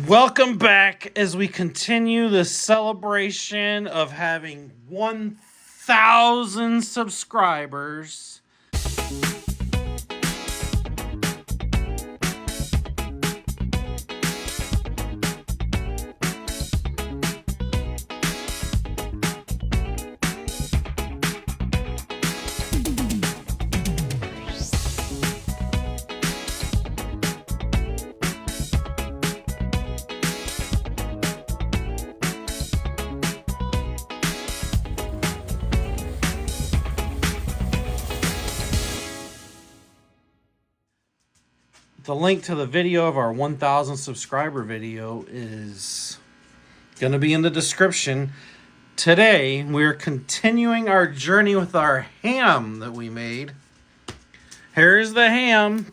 Welcome back as we continue the celebration of having 1,000 subscribers. The link to the video of our 1,000 subscriber video is going to be in the description. Today, we're continuing our journey with our ham that we made. Here's the ham.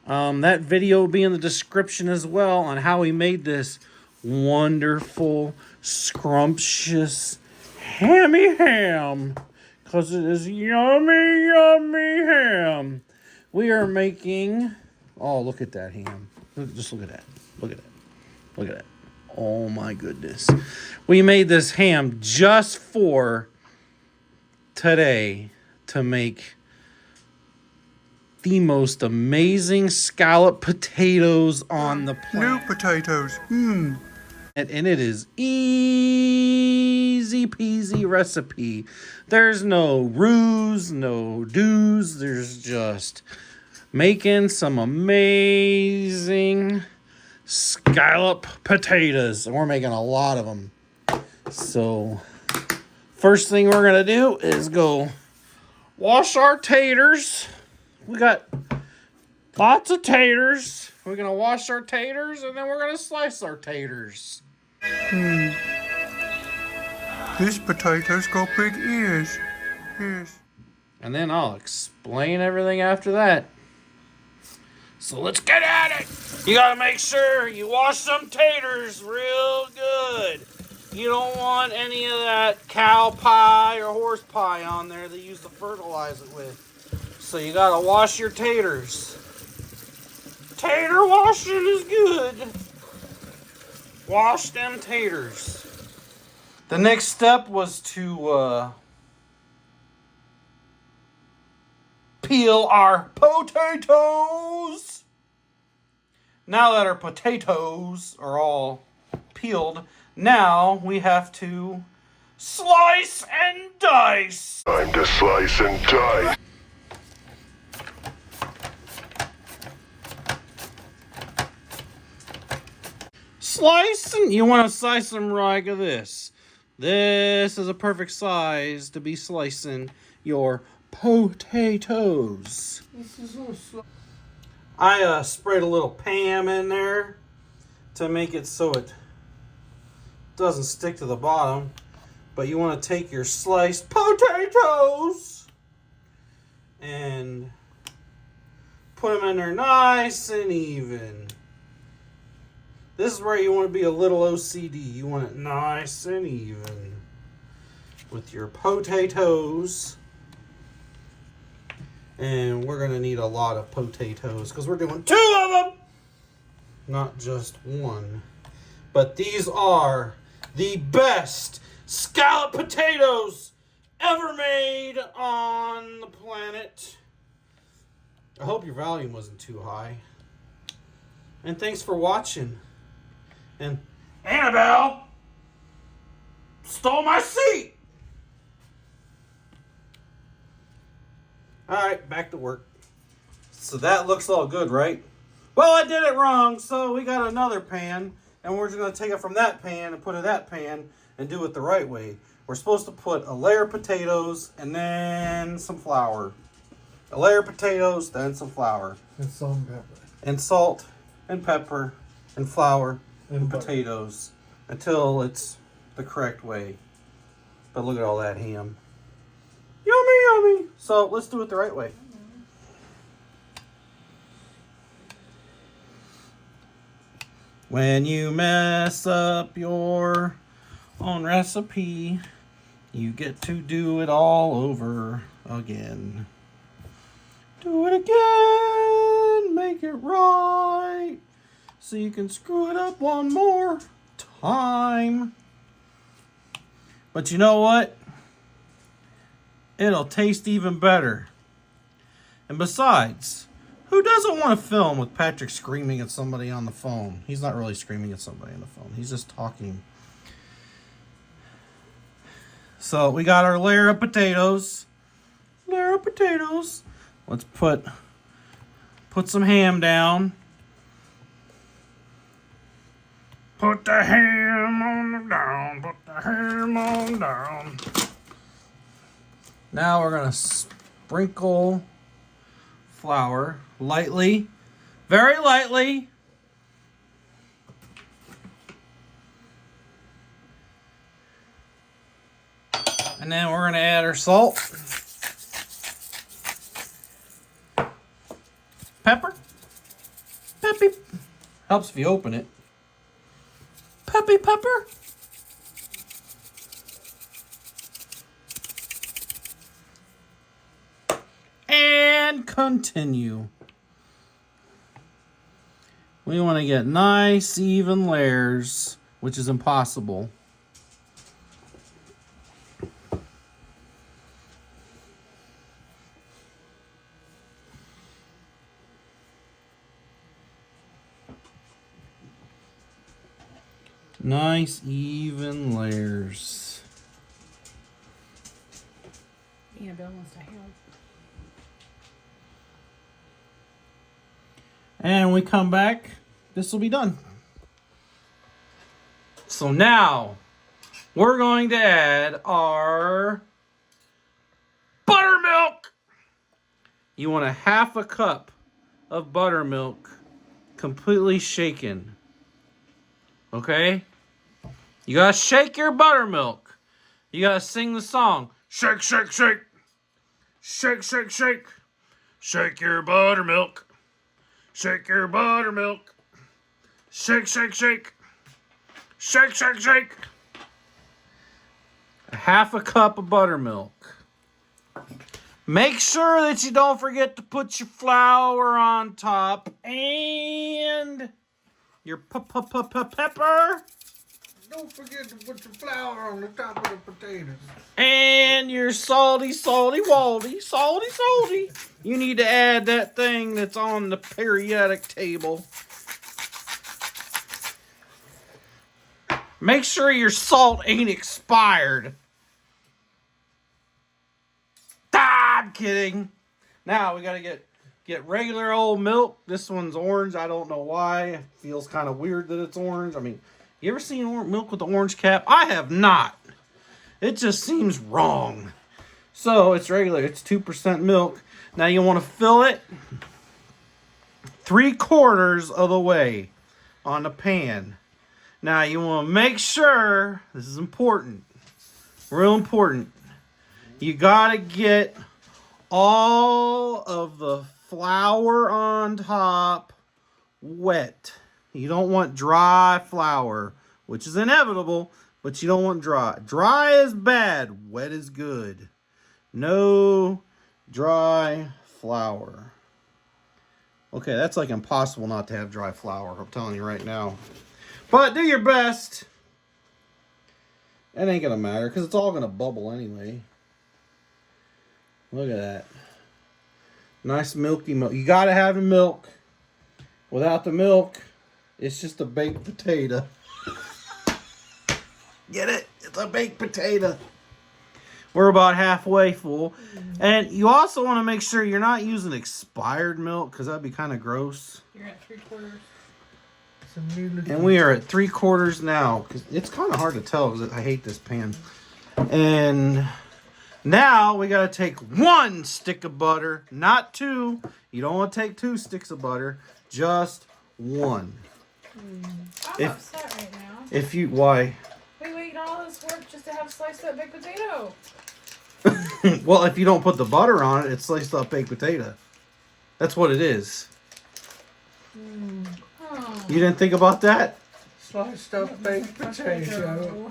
That video will be in the description as well on how we made this wonderful, scrumptious, hammy ham. Because it is yummy, yummy ham. We are making... Oh, look at that ham. Just look at that. Look at that. Look at that. Oh, my goodness. We made this ham just for today to make the most amazing scalloped potatoes on the planet. New potatoes. And it is easy peasy recipe. There's no ruse, no do's. There's just making some amazing scallop potatoes. And we're making a lot of them. So first thing we're going to do is go wash our taters. We got lots of taters. We're going to wash our taters and then we're going to slice our taters. These potatoes got big ears. Yes. And then I'll explain everything after that. So let's get at it. You got to make sure you wash them taters real good. You don't want any of that cow pie or horse pie on there that you use to fertilize it with. So you got to wash your taters. Tater washing is good. Wash them taters. The next step was to peel our potatoes. Now that our potatoes are all peeled, now we have to slice and dice. Time to slice and dice. Slice, and you want to slice them like this. This is a perfect size to be slicing your potatoes. I sprayed a little Pam in there to make it so it doesn't stick to the bottom. But you want to take your sliced potatoes and put them in there nice and even. This is where you want to be a little OCD. You want it nice and even with your potatoes. And we're going to need a lot of potatoes because we're doing 2 of them, not just 1. But these are the best scalloped potatoes ever made on the planet. I hope your volume wasn't too high. And thanks for watching. And Annabelle stole my seat. All right, back to work. So that looks all good, right? Well, I did it wrong, so we got another pan, and we're just going to take it from that pan and put it in that pan and do it the right way. We're supposed to put a layer of potatoes and then some flour. A layer of potatoes, then some flour. And salt and pepper. And salt and pepper and flour. And potatoes until it's the correct way. But look at all that ham. Yummy, yummy. So let's do it the right way. When you mess up your own recipe, you get to do it all over again. Do it again, make it right. so you can screw it up one more time. But you know what? It'll taste even better. And besides, who doesn't want to film with Patrick screaming at somebody on the phone? He's not really screaming at somebody on the phone. He's just talking. So we got our layer of potatoes. Layer of potatoes. Let's put some ham down. Put the ham on down. Put the ham on down. Now we're going to sprinkle flour lightly. Very lightly. And then we're going to add our salt. Pepper. Peppy. Helps if you open it. Peppy pepper. And continue. We want to get nice even layers, which is impossible. Nice even layers. Yeah, Bill wants to help. And we come back, this will be done. So now, we're going to add our buttermilk. You want a half a cup of buttermilk, completely shaken. Okay? You gotta shake your buttermilk. You gotta sing the song. Shake, shake, shake. Shake, shake, shake. Shake your buttermilk. Shake your buttermilk. Shake, shake, shake. Shake, shake, shake. A half a cup of buttermilk. Make sure that you don't forget to put your flour on top and your pepper. Don't forget to put your flour on the top of the potatoes. And your salty walty. Salty. You need to add that thing that's on the periodic table. Make sure your salt ain't expired. I'm kidding. Now we gotta get regular old milk. This one's orange. I don't know why. It feels kind of weird that it's orange. I mean, you ever seen milk with the orange cap? I have not. It just seems wrong. So it's regular. It's 2% milk. Now you want to fill it 3/4 of the way on the pan. Now you want to make sure, this is important, real important, you got to get all of the flour on top wet. You don't want dry flour, which is inevitable, but you don't want dry. Dry is bad, wet is good. No dry flour. Okay, that's like impossible not to have dry flour, I'm telling you right now. But do your best. It ain't gonna matter, because it's all gonna bubble anyway. Look at that. Nice milky milk. You gotta have the milk. Without the milk, it's just a baked potato. Get it? It's a baked potato. We're about halfway full. And you also want to make sure you're not using expired milk, because that'd be kind of gross. You're at 3/4. And we are at 3/4 now, because it's kind of hard to tell, because I hate this pan. And now we got to take 1 stick of butter, not 2. You don't want to take 2 sticks of butter, just 1. I'm upset right now. If you, why? We waited all this work just to have sliced up baked potato. Well, if you don't put the butter on it, it's sliced up baked potato. That's what it is. Oh. You didn't think about that? Sliced up baked potato.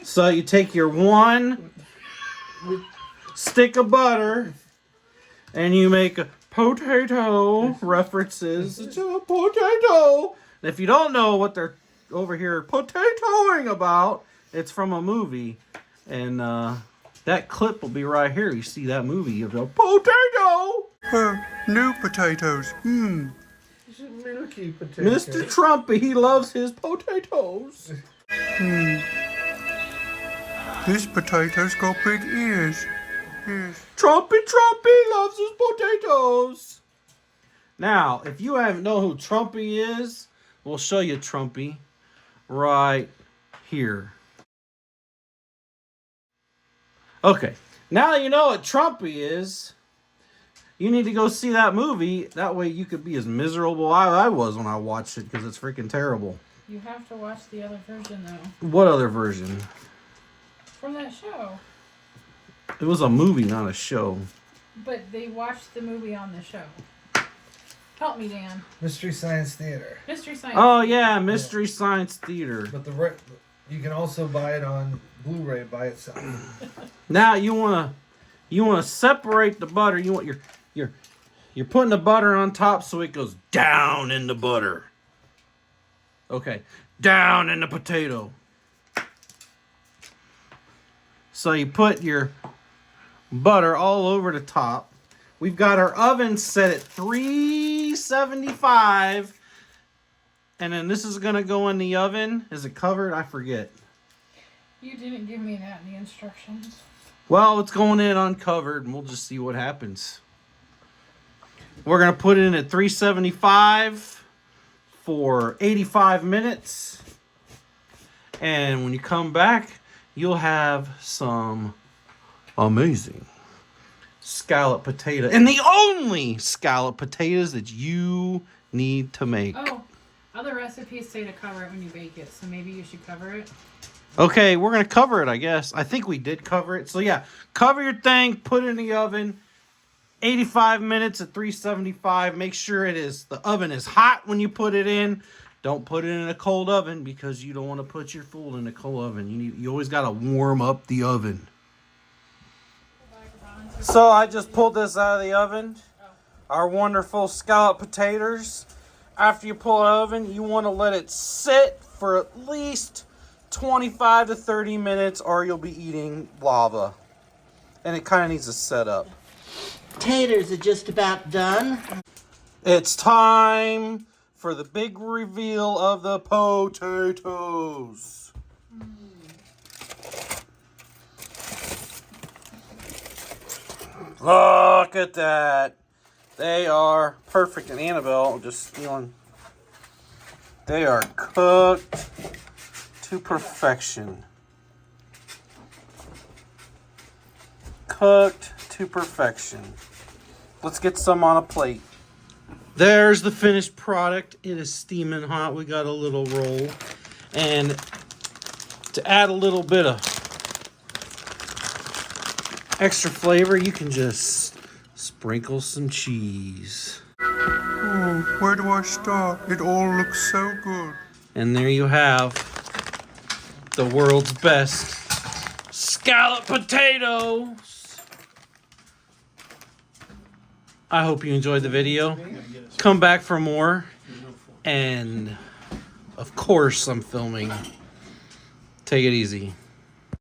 So you take your 1 stick of butter and you make a potato references. It's a potato. And if you don't know what they're over here potatoing about, it's from a movie. And that clip will be right here. You see that movie of a potato. New potatoes. It's a milky potato. Mr. Trumpy, he loves his potatoes. This potato's got big ears. Yes. Trumpy loves his potatoes. Now, if you haven't know who Trumpy is, we'll show you Trumpy right here. Okay, now that you know what Trumpy is, you need to go see that movie. That way you could be as miserable as I was when I watched it, because it's freaking terrible. You have to watch the other version, though. What other version? From that show. It was a movie, not a show. But they watched the movie on the show. Help me, Dan. Mystery Science Theater. Mystery Science. Oh yeah, Mystery Science Theater. But you can also buy it on Blu-ray by itself. Now you wanna separate the butter. You want you're putting the butter on top so it goes down in the butter. Okay, down in the potato. So you put your butter all over the top. We've got our oven set at 375. And then this is going to go in the oven. Is it covered? I forget. You didn't give me that in the instructions. Well, it's going in uncovered, and we'll just see what happens. We're going to put it in at 375 for 85 minutes. And when you come back, you'll have some amazing scalloped potato. And the only scalloped potatoes that you need to make. Oh, other recipes say to cover it when you bake it, so maybe you should cover it. Okay, we're going to cover it, I guess. I think we did cover it. So yeah, cover your thing, put it in the oven. 85 minutes at 375. Make sure the oven is hot when you put it in. Don't put it in a cold oven because you don't want to put your food in a cold oven. You always got to warm up the oven. So I just pulled this out of the oven. Our wonderful scalloped potatoes. After you pull it out of the oven, you want to let it sit for at least 25 to 30 minutes or you'll be eating lava. And it kind of needs to set up. Taters are just about done. It's time for the big reveal of the potatoes. Look at that. They are perfect. And Annabelle, just stealing. They are cooked to perfection. Cooked to perfection. Let's get some on a plate. There's the finished product. It is steaming hot. We got a little roll. And to add a little bit of extra flavor, you can just sprinkle some cheese. Oh, where do I start? It all looks so good. And there you have the world's best scalloped potatoes. I hope you enjoyed the video. Come back for more. And of course I'm filming. Take it easy.